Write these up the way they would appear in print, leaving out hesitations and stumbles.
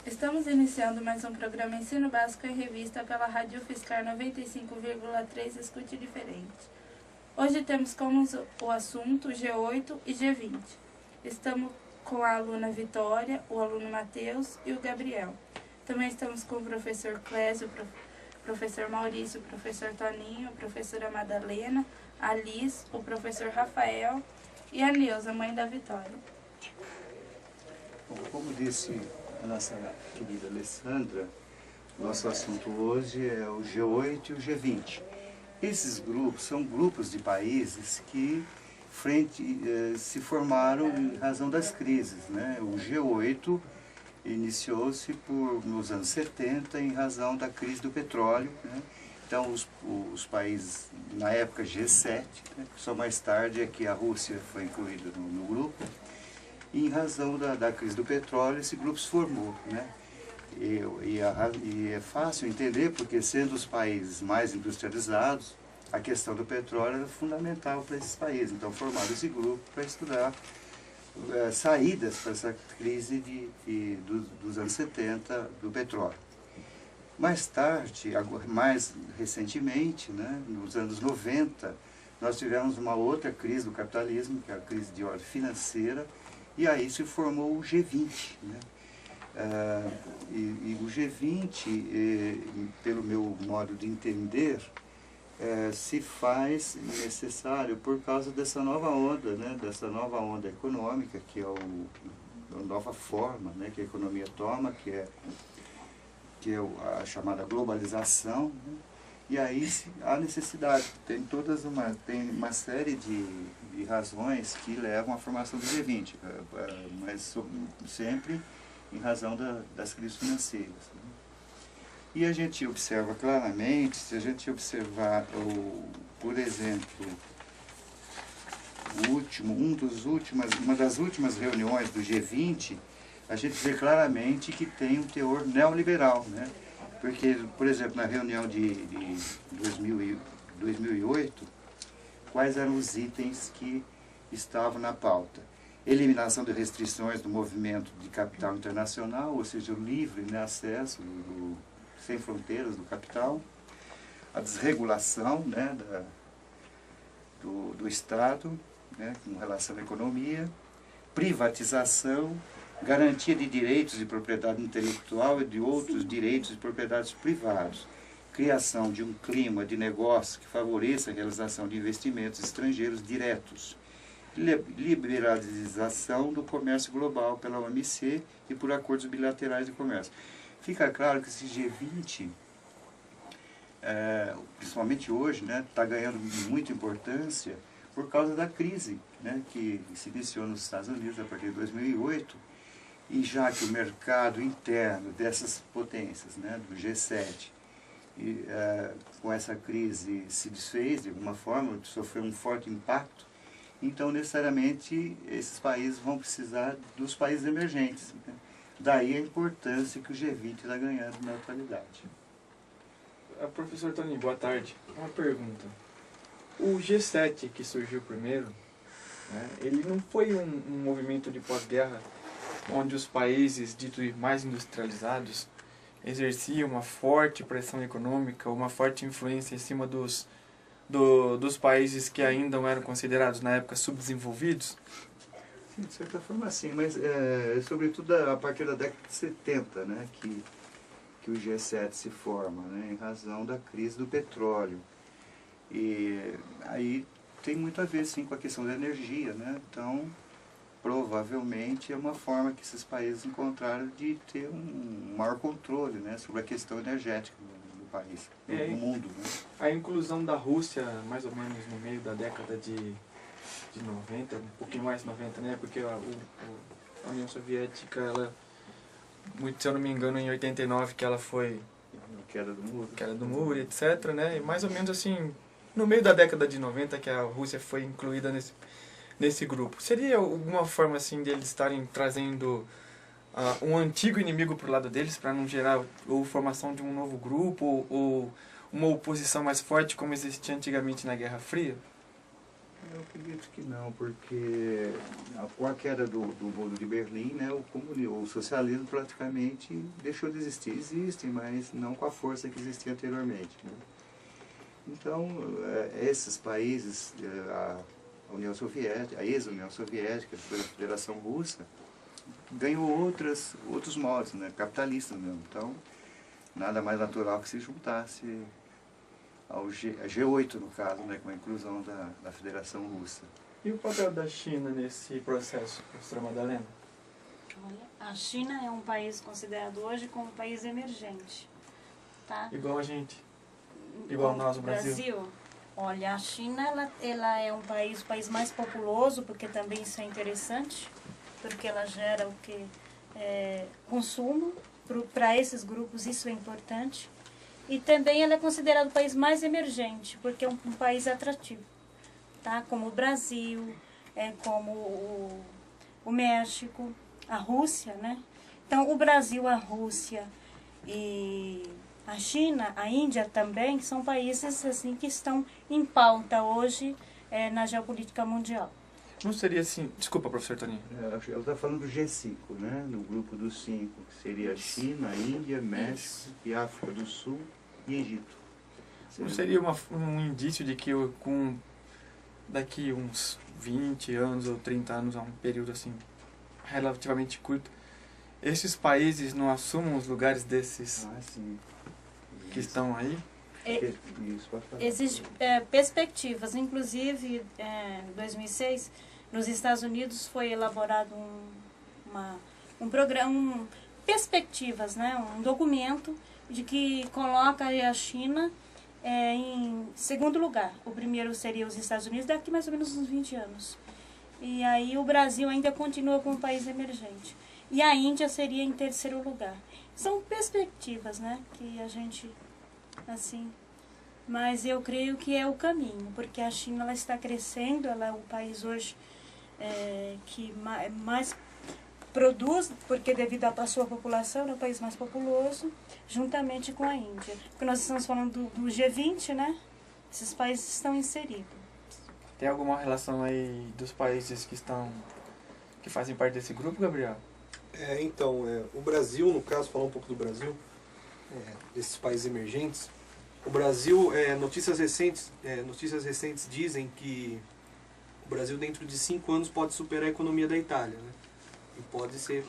Estamos iniciando mais um programa Ensino Básico em Revista pela Rádio Fiscar 95,3 Escute Diferente. Hoje temos como o assunto G8 e G20. Estamos com a aluna Vitória, o aluno Matheus e o Gabriel. Também estamos com o professor Clésio, o professor Maurício, o professor Toninho, a professora Madalena, a Liz, o professor Rafael e a Neuza, mãe da Vitória. Bom, como disse a nossa querida Alessandra, nosso assunto hoje é o G8 e o G20. Esses grupos são grupos de países que se formaram em razão das crises, né? O G8 iniciou-se nos anos 70 em razão da crise do petróleo, né? Então os países, na época G7, né? Só mais tarde é que a Rússia foi incluída no grupo. E em razão da crise do petróleo, esse grupo se formou, né? E é fácil entender, porque sendo os países mais industrializados, a questão do petróleo era fundamental para esses países. Então formaram esse grupo para estudar saídas para essa crise dos anos 70 do petróleo. Mais tarde, mais recentemente, né, nos anos 90, nós tivemos uma outra crise do capitalismo, que é a crise de ordem financeira, e aí se formou o G20, né? E o G20, pelo meu modo de entender, se faz necessário por causa dessa nova onda, né? Dessa nova onda econômica, que é a nova forma, né? Que a economia toma, que é a chamada globalização, né? E aí há necessidade, tem uma série de razões que levam à formação do G20, mas sempre em razão das crises financeiras, né? E a gente observa claramente, se a gente observar, por exemplo, uma das últimas reuniões do G20, a gente vê claramente que tem um teor neoliberal, né? Porque, por exemplo, na reunião de 2008, quais eram os itens que estavam na pauta? Eliminação de restrições do movimento de capital internacional, ou seja, o livre, né, acesso, sem fronteiras do capital. A desregulação, né, do Estado, né, com relação à economia. Privatização, garantia de direitos de propriedade intelectual e de outros direitos de propriedades privados, criação de um clima de negócio que favoreça a realização de investimentos estrangeiros diretos, liberalização do comércio global pela OMC e por acordos bilaterais de comércio. Fica claro que esse G20, principalmente hoje, né, está ganhando muita importância por causa da crise, né, que se iniciou nos Estados Unidos a partir de 2008, e já que o mercado interno dessas potências, né, do G7, com essa crise se desfez de alguma forma, sofreu um forte impacto, então necessariamente esses países vão precisar dos países emergentes, né? Daí a importância que o G20 está ganhando na atualidade. Professor Toninho, boa tarde. Uma pergunta. O G7 que surgiu primeiro, né, ele não foi um movimento de pós-guerra onde os países ditos mais industrializados exerciam uma forte pressão econômica, uma forte influência em cima dos países que ainda não eram considerados na época subdesenvolvidos? Sim, de certa forma sim, mas sobretudo a partir da década de 70, né, que o G7 se forma, né, em razão da crise do petróleo. E aí tem muito a ver sim com a questão da energia, né? Então provavelmente é uma forma que esses países encontraram de ter um maior controle, né, sobre a questão energética do país, do mundo, né? A inclusão da Rússia, mais ou menos no meio da década de 90, um pouquinho mais de 90, né, porque a União Soviética, ela, se eu não me engano, em 89 que ela foi... Queda do muro, etc, né, e mais ou menos assim, no meio da década de 90 que a Rússia foi incluída nesse grupo. Seria alguma forma assim deles estarem trazendo um antigo inimigo para o lado deles, para não gerar ou formação de um novo grupo ou uma oposição mais forte como existia antigamente na Guerra Fria? Eu acredito que não, porque com a queda do Muro de Berlim, né, o socialismo praticamente deixou de existir. Existem, mas não com a força que existia anteriormente, né? Então, esses países, a União Soviética, a ex-União Soviética, depois a Federação Russa, ganhou outros modos, né, capitalistas mesmo. Então, nada mais natural que se juntasse ao G8, no caso, né, com a inclusão da Federação Russa. E o papel da China nesse processo, professora Madalena? Olha, a China é um país considerado hoje como um país emergente, tá? Igual a gente? Igual nós, o Brasil? Olha, a China ela é o país mais populoso, porque também isso é interessante, porque ela gera o que? Consumo, para esses grupos isso é importante. E também ela é considerado o país mais emergente, porque é um país atrativo, tá? Como o Brasil, como o México, a Rússia, né? Então, o Brasil, a Rússia e a China, a Índia também, são países assim, que estão em pauta hoje na geopolítica mundial. Não seria assim... Desculpa, professor Toninho. Ela está falando do G5, né? No grupo dos 5, que seria China, Índia, México e África do Sul e Egito. Não seria um indício de que daqui uns 20 anos ou 30 anos, a um período assim relativamente curto, esses países não assumam os lugares desses Sim. que estão aí? Isso, pode falar. Existem perspectivas, inclusive em 2006, nos Estados Unidos foi elaborado um programa, perspectivas, né? Um documento de que coloca a China em segundo lugar. O primeiro seria os Estados Unidos, daqui mais ou menos uns 20 anos. E aí o Brasil ainda continua como um país emergente. E a Índia seria em terceiro lugar. São perspectivas, né? Que a gente, assim... Mas eu creio que é o caminho, porque a China ela está crescendo, ela é o país hoje que mais produz, porque devido à sua população, é o país mais populoso, juntamente com a Índia. Porque nós estamos falando do G20, né? Esses países estão inseridos. Tem alguma relação aí dos países que fazem parte desse grupo, Gabriel? Então, o Brasil, no caso, falar um pouco do Brasil, desses países emergentes, o Brasil, notícias recentes dizem que o Brasil dentro de 5 anos pode superar a economia da Itália, né? E pode ser,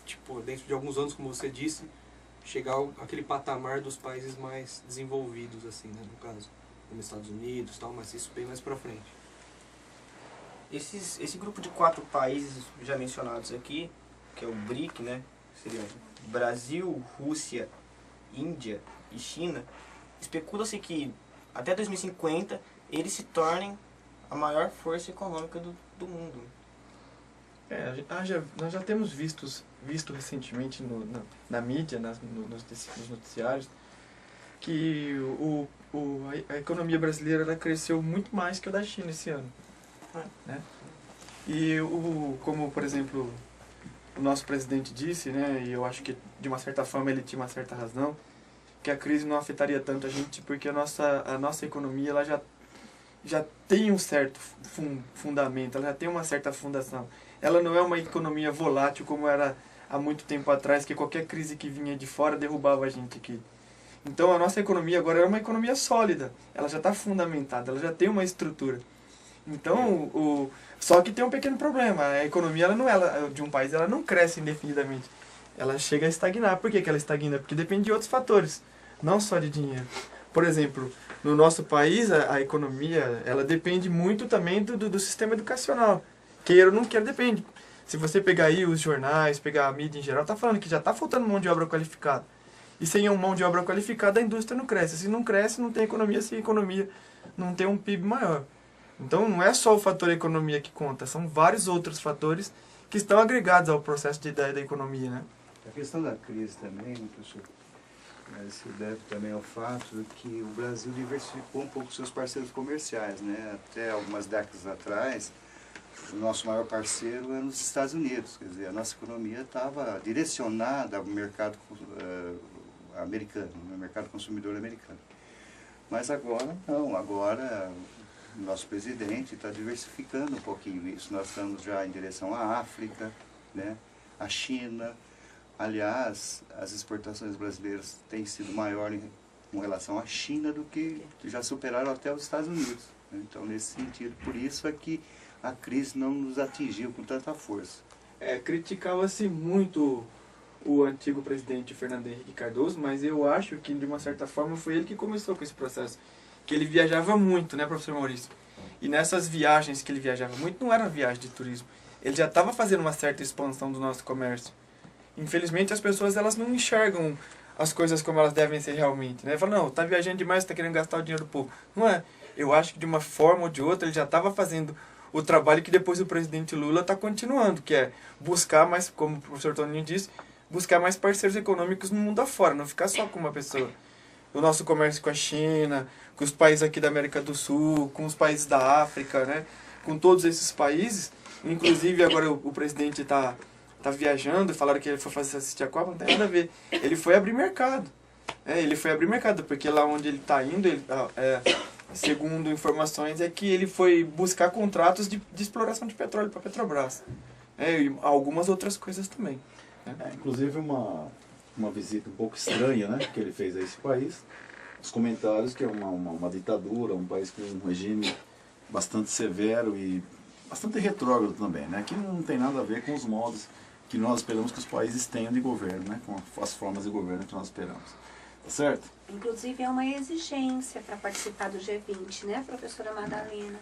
tipo, dentro de alguns anos, como você disse, chegar àquele patamar dos países mais desenvolvidos, assim, né? No caso, como Estados Unidos e tal, mas isso bem mais pra frente. Esse grupo de 4 países já mencionados aqui, que é o BRIC, né? Seria Brasil, Rússia, Índia e China, especula-se que até 2050 eles se tornem a maior força econômica do mundo. Nós já temos visto recentemente na mídia, nos noticiários, que a economia brasileira ela cresceu muito mais que o da China esse ano. Né? E como, por exemplo, o nosso presidente disse, né, e eu acho que de uma certa forma ele tinha uma certa razão, que a crise não afetaria tanto a gente porque a nossa economia ela já tem um certo fundamento, ela já tem uma certa fundação. Ela não é uma economia volátil como era há muito tempo atrás, que qualquer crise que vinha de fora derrubava a gente aqui. Então a nossa economia agora é uma economia sólida, ela já está fundamentada, ela já tem uma estrutura. Então, só que tem um pequeno problema, a economia de um país ela não cresce indefinidamente, ela chega a estagnar. Por que ela estagna? Porque depende de outros fatores, não só de dinheiro. Por exemplo, no nosso país, a economia ela depende muito também do sistema educacional. Queira ou não queira, depende. Se você pegar aí os jornais, pegar a mídia em geral, está falando que já está faltando mão de obra qualificada. E sem mão de obra qualificada, a indústria não cresce. Se não cresce, não tem economia. Se a economia não tem um PIB maior. Então, não é só o fator economia que conta, são vários outros fatores que estão agregados ao processo da economia, né? A questão da crise também, né, professor, se deve também ao fato de que o Brasil diversificou um pouco seus parceiros comerciais, né? Até algumas décadas atrás, o nosso maior parceiro era nos Estados Unidos, quer dizer, a nossa economia estava direcionada ao mercado americano, ao mercado consumidor americano. Mas agora não, agora nosso presidente está diversificando um pouquinho isso. Nós estamos já em direção à África, né, à China. Aliás, as exportações brasileiras têm sido maior com relação à China do que já superaram até os Estados Unidos. Então, nesse sentido, por isso é que a crise não nos atingiu com tanta força. Criticava-se muito o antigo presidente Fernando Henrique Cardoso, mas eu acho que, de uma certa forma, foi ele que começou com esse processo. Que ele viajava muito, né, professor Maurício? E nessas viagens que ele viajava muito, não era viagem de turismo. Ele já estava fazendo uma certa expansão do nosso comércio. Infelizmente, as pessoas elas não enxergam as coisas como elas devem ser realmente, né? Falam, não, tá viajando demais, tá querendo gastar o dinheiro do povo. Não é. Eu acho que de uma forma ou de outra ele já estava fazendo o trabalho que depois o presidente Lula está continuando, que é buscar mais, como o professor Toninho disse, buscar mais parceiros econômicos no mundo afora, não ficar só com uma pessoa. O nosso comércio com a China, com os países aqui da América do Sul, com os países da África, né? Com todos esses países, inclusive agora o presidente está viajando, falaram que ele foi assistir a Copa, não tem nada a ver. Ele foi abrir mercado. Ele foi abrir mercado, porque lá onde ele está indo, segundo informações, é que ele foi buscar contratos de exploração de petróleo para a Petrobras. E algumas outras coisas também. Inclusive uma visita um pouco estranha, né, que ele fez a esse país. Os comentários que é uma ditadura, um país com um regime bastante severo e bastante retrógrado também, né, que não tem nada a ver com os modos que nós esperamos que os países tenham de governo, né, com as formas de governo que nós esperamos. Tá certo? Inclusive é uma exigência para participar do G20, né, professora Madalena?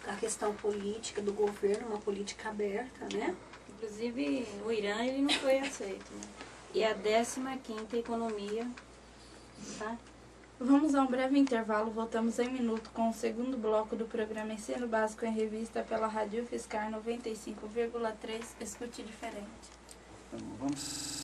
A questão política do governo, uma política aberta, né? Inclusive, o Irã ele não foi aceito. Né? E a 15ª economia, tá? Vamos a um breve intervalo, voltamos em minuto com o segundo bloco do programa Ensino Básico em Revista pela Rádio UFSCar 95,3, Escute Diferente. Então, vamos